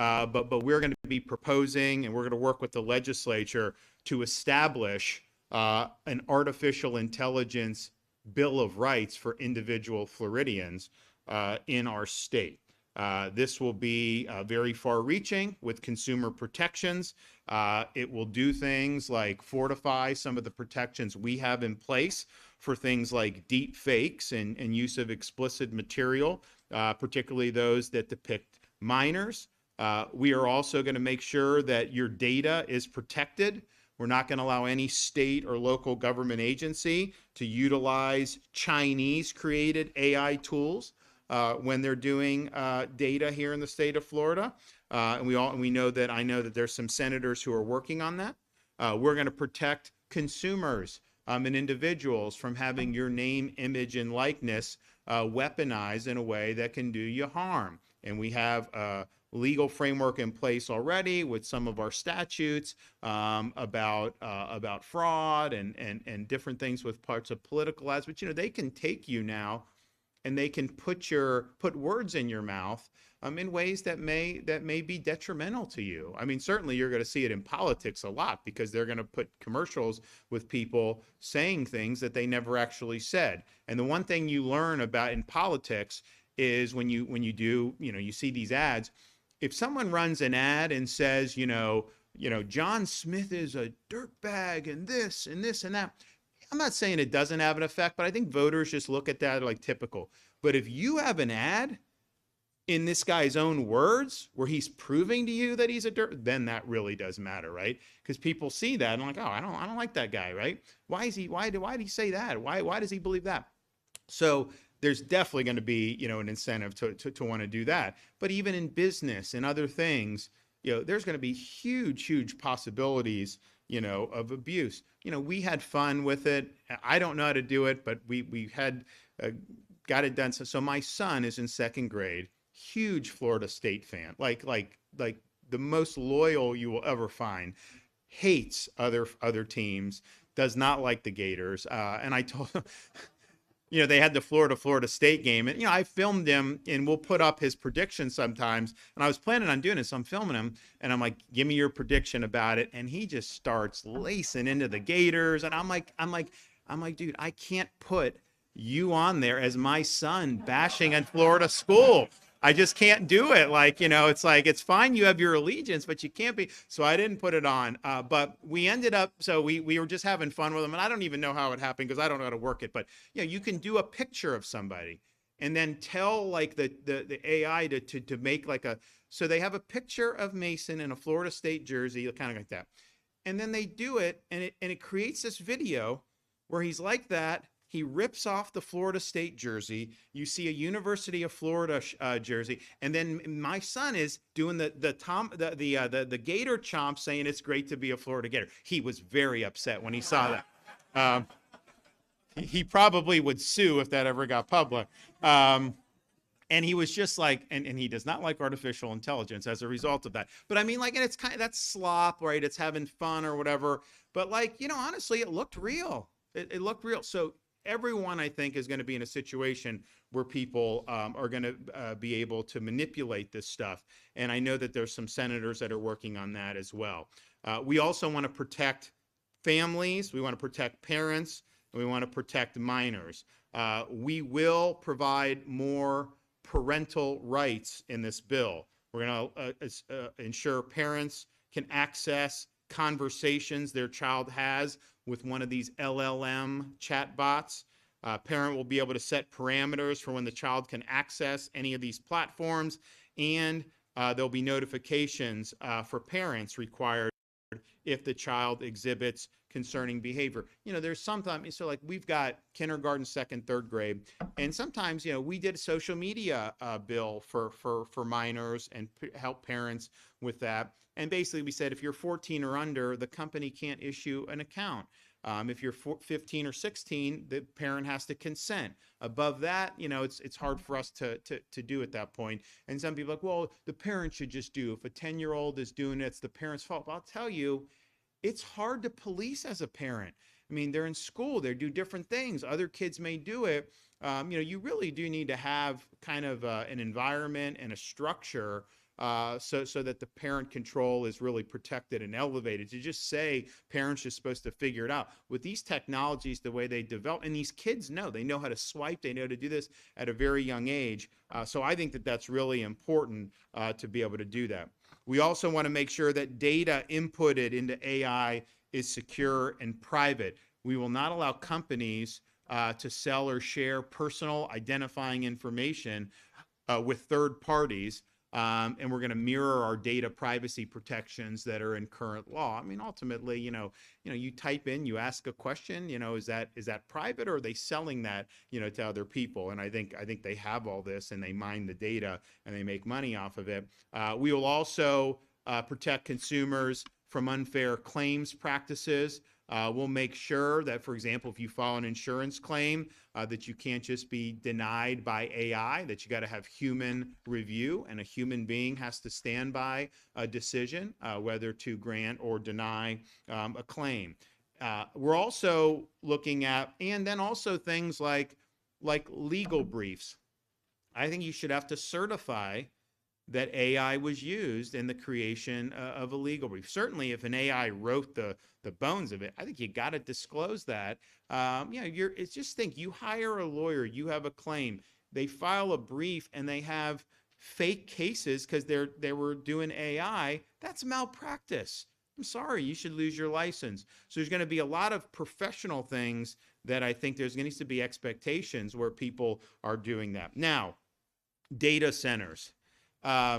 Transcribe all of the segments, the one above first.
but we're going to be proposing, and we're going to work with the legislature to establish an artificial intelligence Bill of Rights for individual Floridians in our state. This will be very far-reaching with consumer protections. It will do things like fortify some of the protections we have in place for things like deep fakes and use of explicit material, particularly those that depict minors. We are also going to make sure that your data is protected. We're not going to allow any state or local government agency to utilize Chinese-created AI tools when they're doing data here in the state of Florida. And we know that I know that there's some senators who are working on that. We're going to protect consumers and individuals from having your name, image, and likeness weaponized in a way that can do you harm. And we have a legal framework in place already with some of our statutes about fraud and different things with parts of political ads. But they can take you now and they can put words in your mouth in ways that may be detrimental to you. I mean, certainly you're going to see it in politics a lot because they're going to put commercials with people saying things that they never actually said. And the one thing you learn about in politics is when you do, you see these ads, if someone runs an ad and says, John Smith is a dirtbag and this and this and that, I'm not saying it doesn't have an effect, but I think voters just look at that like typical. But if you have an ad in this guy's own words where he's proving to you that he's a dirt, then that really does matter, right? Because people see that and like, oh, I don't like that guy, right? Why did he say that? Why does he believe that? So there's definitely going to be, an incentive to want to do that. But even in business and other things, there's going to be huge possibilities, of abuse. We had fun with it. I don't know how to do it, but we had got it done. So my son is in second grade, huge Florida State fan, like the most loyal you will ever find, hates other teams, does not like the Gators. And I told him, they had the Florida State game. And, I filmed him and we'll put up his predictions sometimes. And I was planning on doing this. So I'm filming him and I'm like, give me your prediction about it. And he just starts lacing into the Gators. And I'm like, dude, I can't put you on there as my son bashing a Florida school. I just can't do it. It's like, it's fine. You have your allegiance, but you can't be. So I didn't put it on. But we ended up, so we were just having fun with them. And I don't even know how it happened because I don't know how to work it. But, you can do a picture of somebody and then tell the AI to make so they have a picture of Mason in a Florida State jersey, kind of like that. And then they do it and it creates this video where he's like that. He rips off the Florida State jersey. You see a University of Florida jersey, and then my son is doing the Gator chomp, saying it's great to be a Florida Gator. He was very upset when he saw that. He probably would sue if that ever got public. And he was just like, and he does not like artificial intelligence as a result of that. But I mean, and it's kind of that's slop, right? It's having fun or whatever. But honestly, it looked real. It looked real. So everyone, I think, is going to be in a situation where people are going to be able to manipulate this stuff. And I know that there's some senators that are working on that as well. We also want to protect families. We want to protect parents. And we want to protect minors. We will provide more parental rights in this bill. We're going to ensure parents can access conversations their child has with one of these LLM chatbots. Parent will be able to set parameters for when the child can access any of these platforms, and there'll be notifications for parents required if the child exhibits concerning behavior. There's sometimes, so we've got kindergarten, second, third grade, and sometimes, we did a social media bill for minors and help parents with that. And basically we said if you're 14 or under, the company can't issue an account. If you're 15 or 16, the parent has to consent. Above that, it's hard for us to do at that point. And some people are like, well, the parent should just do. If a 10-year-old is doing it, it's the parent's fault. But I'll tell you, it's hard to police as a parent. I mean, they're in school, they do different things. Other kids may do it. You really do need to have kind of an environment and a structure so that the parent control is really protected and elevated. To just say parents are supposed to figure it out. With these technologies, the way they develop, and these kids they know how to swipe, they know how to do this at a very young age. So I think that that's really important to be able to do that. We also want to make sure that data inputted into AI is secure and private. We will not allow companies to sell or share personal identifying information with third parties. And we're going to mirror our data privacy protections that are in current law. I mean, ultimately, you type in, you ask a question, is that private, or are they selling that, to other people? And I think they have all this, and they mine the data and they make money off of it. We will also protect consumers from unfair claims practices. We'll make sure that, for example, if you file an insurance claim, that you can't just be denied by AI, that you got to have human review, and a human being has to stand by a decision whether to grant or deny a claim. We're also looking at, and then also things like legal briefs. I think you should have to certify that AI was used in the creation of a legal brief. Certainly, if an AI wrote the bones of it, I think you got to disclose that. It's just think, you hire a lawyer, you have a claim, they file a brief, and they have fake cases because they were doing AI. That's malpractice. I'm sorry, you should lose your license. So there's going to be a lot of professional things that I think needs to be expectations where people are doing that. Now, data centers. How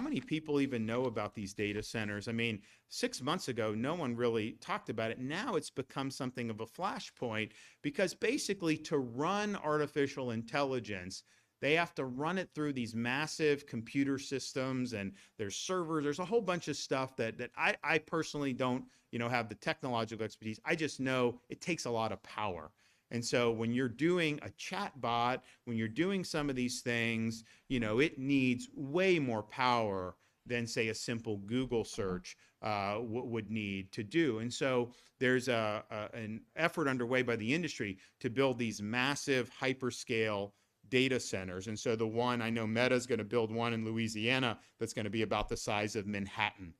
many people even know about these data centers? I mean, 6 months ago, no one really talked about it. Now it's become something of a flashpoint, because basically, to run artificial intelligence, they have to run it through these massive computer systems, and there's servers. There's a whole bunch of stuff that I personally don't, have the technological expertise. I just know it takes a lot of power. And so when you're doing a chat bot, when you're doing some of these things, it needs way more power than, say, a simple Google search would need to do. And so there's an effort underway by the industry to build these massive hyperscale data centers. And so the one, I know Meta is going to build one in Louisiana that's going to be about the size of Manhattan.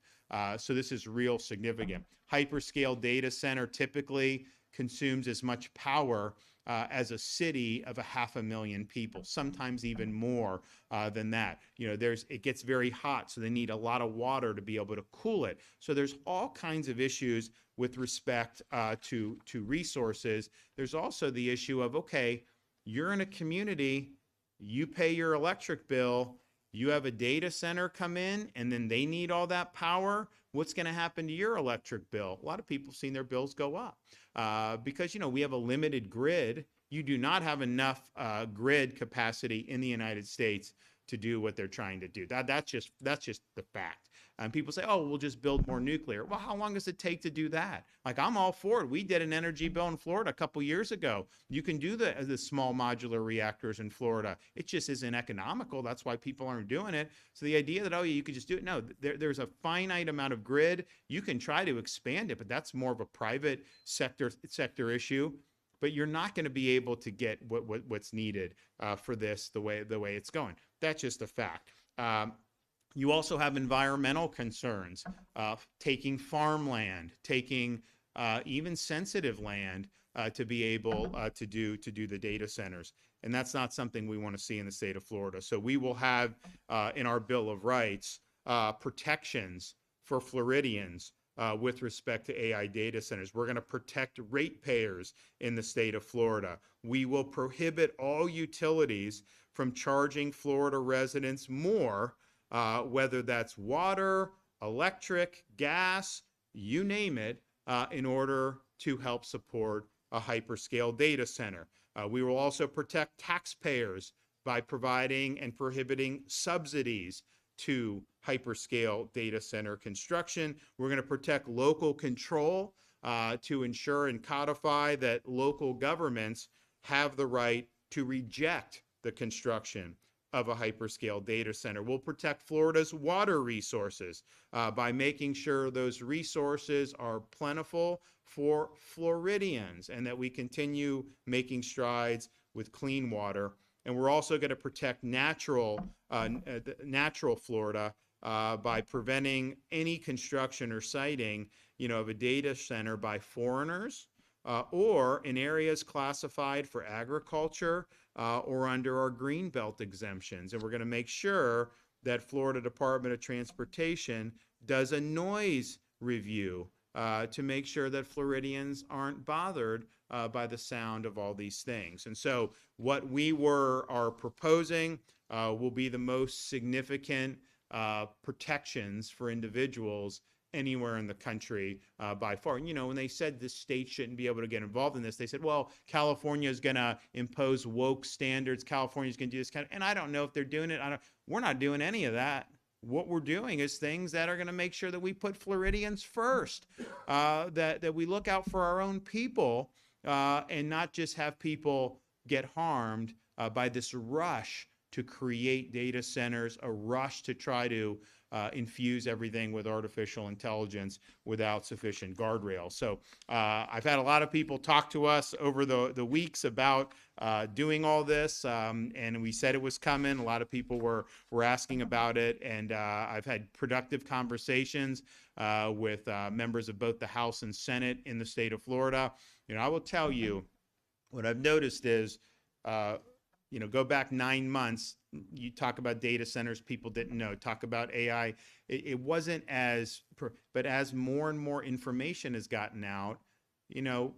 So this is real significant. Hyperscale data center typically consumes as much power as a city of 500,000 people, sometimes even more than that. It gets very hot, so they need a lot of water to be able to cool it. So there's all kinds of issues with respect to resources. There's also the issue of, okay, you're in a community, you pay your electric bill, you have a data center come in, and then they need all that power. What's going to happen to your electric bill? A lot of people have seen their bills go up because, we have a limited grid. You do not have enough grid capacity in the United States to do what they're trying to do. That's just the fact. And people say, oh, we'll just build more nuclear. Well, how long does it take to do that? Like, I'm all for it. We did an energy bill in Florida a couple years ago. You can do the small modular reactors in Florida. It just isn't economical. That's why people aren't doing it. So the idea that, oh, yeah, you could just do it. No, there's a finite amount of grid. You can try to expand it, but that's more of a private sector issue. But you're not going to be able to get what's needed for this the way it's going. That's just a fact. You also have environmental concerns, taking farmland, taking even sensitive land to be able to do the data centers. And that's not something we want to see in the state of Florida. So we will have in our Bill of Rights protections for Floridians with respect to AI data centers. We're going to protect ratepayers in the state of Florida. We will prohibit all utilities from charging Florida residents more, whether that's water, electric, gas, you name it, in order to help support a hyperscale data center. We will also protect taxpayers by providing and prohibiting subsidies to hyperscale data center construction. We're going to protect local control to ensure and codify that local governments have the right to reject the construction of a hyperscale data center. We'll protect Florida's water resources by making sure those resources are plentiful for Floridians, and that we continue making strides with clean water And we're also going to protect natural Florida by preventing any construction or siting, of a data center by foreigners or in areas classified for agriculture or under our greenbelt exemptions. And we're going to make sure that Florida Department of Transportation does a noise review to make sure that Floridians aren't bothered by the sound of all these things. And so what we are proposing will be the most significant protections for individuals anywhere in the country by far. And, when they said the state shouldn't be able to get involved in this, they said, well, California is going to impose woke standards. California is going to do this and I don't know if they're doing it. We're not doing any of that. What we're doing is things that are going to make sure that we put Floridians first, that we look out for our own people and not just have people get harmed by this rush to create data centers, a rush to try to infuse everything with artificial intelligence without sufficient guardrails. So I've had a lot of people talk to us over the weeks about doing all this, and we said it was coming. A lot of people were asking about it, and I've had productive conversations with members of both the House and Senate in the state of Florida. I will tell you, what I've noticed is, go back 9 months, you talk about data centers, people didn't know. Talk about AI, it wasn't but as more and more information has gotten out, do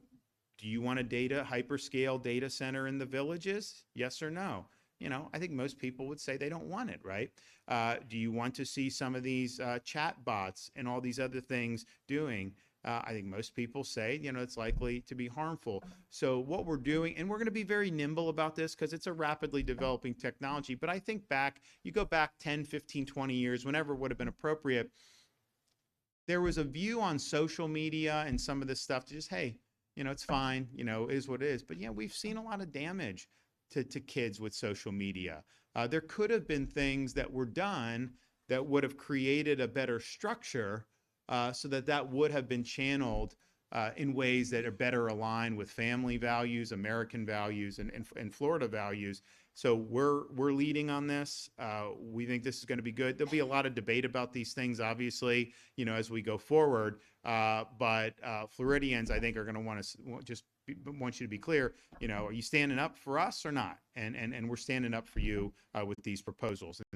you want a hyperscale data center in the villages? Yes or no? I think most people would say they don't want it, right? Do you want to see some of these chat bots and all these other things doing? I think most people say, it's likely to be harmful. So what we're doing, and we're going to be very nimble about this because it's a rapidly developing technology. But I think you go back 10, 15, 20 years, whenever it would have been appropriate, there was a view on social media and some of this stuff to just, hey, it's fine, it is what it is. But we've seen a lot of damage to kids with social media. There could have been things that were done that would have created a better structure so that would have been channeled in ways that are better aligned with family values, American values, and Florida values. So we're leading on this. We think this is going to be good. There'll be a lot of debate about these things, obviously, as we go forward. But Floridians, I think, are going to want you to be clear. Are you standing up for us or not? And we're standing up for you with these proposals. And